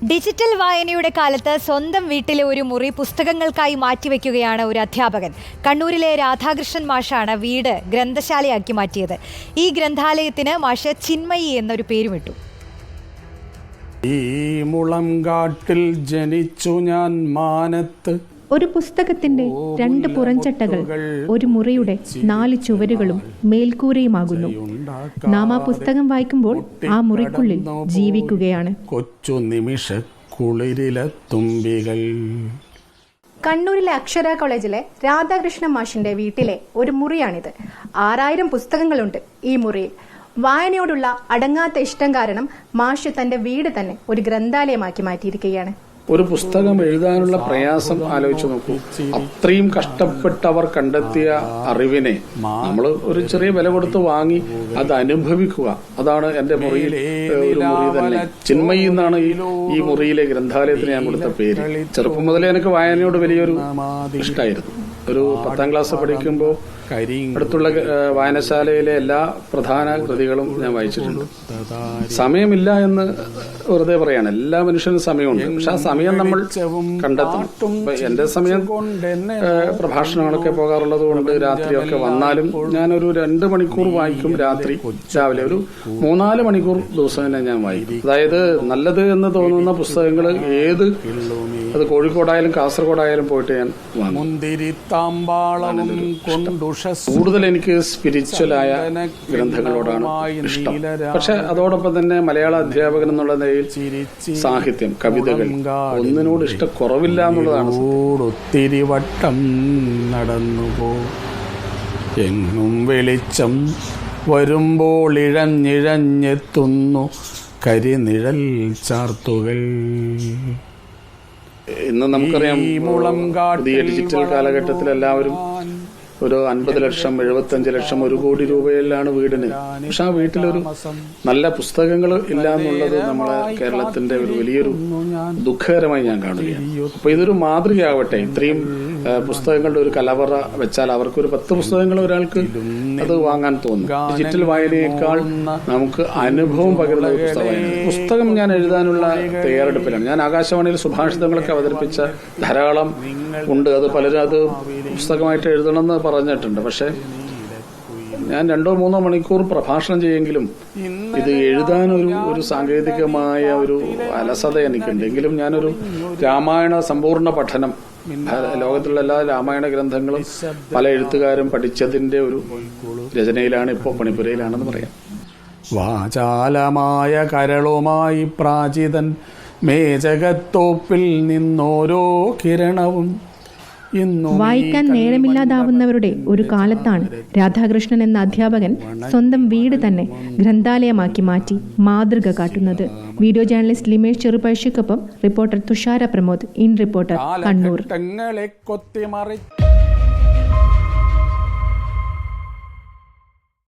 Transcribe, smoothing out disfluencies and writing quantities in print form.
Digital വായനയുടെ കാലത്ത് സ്വന്തം വീട്ടിലെ ഒരു മുറി പുസ്തകങ്ങൾക്കായി മാറ്റിവെക്കുകയാണ് ഒരു അധ്യാപകൻ. കണ്ണൂരിലെ രാധാകൃഷ്ണൻ മാഷാണ് വീട് ഗ്രന്ഥശാലയാക്കി മാറ്റിയത്. ഈ ഗ്രന്ഥാലയത്തിന് മാഷ് ചിന്മയി എന്നൊരു പേരുമിട്ടു. ഈ മുളംകാട്ടിൽ ജനിച്ചു ഞാൻ മാനത്ത്. ഒരു പുസ്തകത്തിന്റെ 2 പുറംചട്ടകൾ, ഒരു മുറിയുടെ 4 ചുവരുകളും മേൽക്കൂരയുമാകുന്നു. നാം ആ പുസ്തകം വായിക്കുമ്പോൾ ആ മുറിക്കുള്ളിൽ ജീവിക്കുകയാണ്. കൊച്ചു നിമിഷ കുളിരിലെ തുമ്പികൾ. കണ്ണൂരിലെ അക്ഷര കോളേജിലെ രാധാകൃഷ്ണൻ മാഷിന്റെ വീട്ടിലെ ഒരു മുറിയാണിത്. 6000 പുസ്തകങ്ങളുണ്ട് ഈ മുറിയിൽ. വായനയോടുള്ള അടങ്ങാത്ത ഇഷ്ടം കാരണം മാഷ് തന്റെ വീട് തന്നെ ഒരു ഗ്രന്ഥാലയമാക്കി മാറ്റിയിരിക്കുകയാണ്. ഒരു പുസ്തകം എഴുതാനുള്ള പ്രയാസം ആലോചിച്ച് നോക്കൂ. അത്രയും കഷ്ടപ്പെട്ടവർ കണ്ടെത്തിയ അറിവിനെ നമ്മൾ ഒരു ചെറിയ വില കൊടുത്ത് വാങ്ങി അത് അനുഭവിക്കുക. അതാണ് എന്റെ മുറിയിൽ ഒരു മുറി തന്നെ. ചിന്മയി എന്നാണ് ഈ മുറിയിലെ ഗ്രന്ഥാലയത്തിന് ഞാൻ കൊടുത്ത പേര്. ചെറുപ്പം മുതലേ എനിക്ക് വായനയോട് വലിയൊരു ഇഷ്ടമായിരുന്നു. ഒരു 10ാം ക്ലാസ് പഠിക്കുമ്പോൾ അടുത്തുള്ള വായനശാലയിലെ എല്ലാ പ്രധാന കൃതികളും ഞാൻ വായിച്ചിട്ടുണ്ട്. സമയമില്ല എന്ന് വെറുതെ പറയാണ്. എല്ലാ മനുഷ്യനും സമയമുണ്ട്, പക്ഷെ ആ സമയം നമ്മൾ കണ്ടെത്തണം. എന്റെ സമയം പ്രഭാഷണങ്ങളൊക്കെ പോകാറുള്ളത് കൊണ്ട് രാത്രിയൊക്കെ വന്നാലും ഞാനൊരു 2 മണിക്കൂർ വായിക്കും. രാവിലെ ഒരു 3-4 മണിക്കൂർ ദിവസം തന്നെ ഞാൻ വായിക്കും. അതായത് നല്ലത് എന്ന് തോന്നുന്ന പുസ്തകങ്ങൾ അത് കോഴിക്കോടായാലും കാസർഗോഡായാലും പോയിട്ട് ഞാൻ വാങ്ങും. കൂടുതൽ എനിക്ക് സ്പിരിച്വലായ ഗ്രന്ഥങ്ങളോടാണ് ഇഷ്ടം. പക്ഷെ അതോടൊപ്പം തന്നെ മലയാള അധ്യാപകൻ എന്നുള്ള നിലയിൽ സാഹിത്യം, കവിതകൾ ഒന്നിനോട് ഇഷ്ടക്കുറവില്ല എന്നുള്ളതാണ്. ഒത്തിരി വട്ടം നടന്നുപോ എങ്ങും വെളിച്ചം വരുമ്പോൾ ഇഴഞ്ഞിഴഞ്ഞെത്തുന്നു കരിനിഴൽ ചാർത്തുകൾ. ഇന്ന് നമുക്കറിയാം, പുതിയ ഡിജിറ്റൽ കാലഘട്ടത്തിൽ എല്ലാവരും ഒരു 50 ലക്ഷം 75 ലക്ഷം 1 കോടി രൂപയിലാണ് വീടിന്. പക്ഷെ ആ വീട്ടിലൊരു നല്ല പുസ്തകങ്ങൾ ഇല്ല എന്നുള്ളത് നമ്മളെ കേരളത്തിന്റെ ഒരു വലിയൊരു ദുഃഖകരമായി ഞാൻ കാണുകയാണ്. അപ്പൊ ഇതൊരു മാതൃകയാവട്ടെ. ഇത്രയും പുസ്തകങ്ങളുടെ ഒരു കലവറ വെച്ചാൽ അവർക്കൊരു 10 പുസ്തകങ്ങൾ ഒരാൾക്ക് അത് വാങ്ങാൻ തോന്നും. ഡിജിറ്റൽ വായനയേക്കാൾ നമുക്ക് അനുഭവം പകരുന്ന ഒരു പുസ്തകം ഞാൻ എഴുതാനുള്ള തയ്യാറെടുപ്പിലാണ്. ഞാൻ ആകാശവാണിയിൽ സുഭാഷിതങ്ങളൊക്കെ അവതരിപ്പിച്ച ധാരാളം ഉണ്ട്. അത് പലരും അത് പുസ്തകമായിട്ട് എഴുതണമെന്ന് പറഞ്ഞിട്ടുണ്ട്. പക്ഷെ ഞാൻ 2-3 മണിക്കൂർ പ്രഭാഷണം ചെയ്യെങ്കിലും ഇത് എഴുതാനൊരു സാങ്കേതികമായ ഒരു അലസത എനിക്കുണ്ട്. എങ്കിലും ഞാനൊരു രാമായണ സമ്പൂർണ്ണ പഠനം, ലോകത്തിലുള്ള എല്ലാ രാമായണ ഗ്രന്ഥങ്ങളും പല എഴുത്തുകാരും പഠിച്ചതിന്റെ ഒരു രചനയിലാണ്, ഇപ്പോൾ പണിപ്പുരയിലാണെന്ന് പറയാം. വാചാലമായ കരളുമായി പ്രാചീതൻ മേചകത്തോപ്പിൽ നിന്നോരോ കിരണവും. വായിക്കാൻ നേരമില്ലാതാവുന്നവരുടെ ഒരു കാലത്താണ് രാധാകൃഷ്ണൻ എന്ന അധ്യാപകൻ സ്വന്തം വീട് തന്നെ ഗ്രന്ഥാലയമാക്കി മാറ്റി മാതൃക കാട്ടുന്നത്. വീഡിയോ ജേർണലിസ്റ്റ് ലിമേഷ് ചെറുപഴശ്ശിക്കൊപ്പം reporter Thushara Pramod, in reporter, Kannur.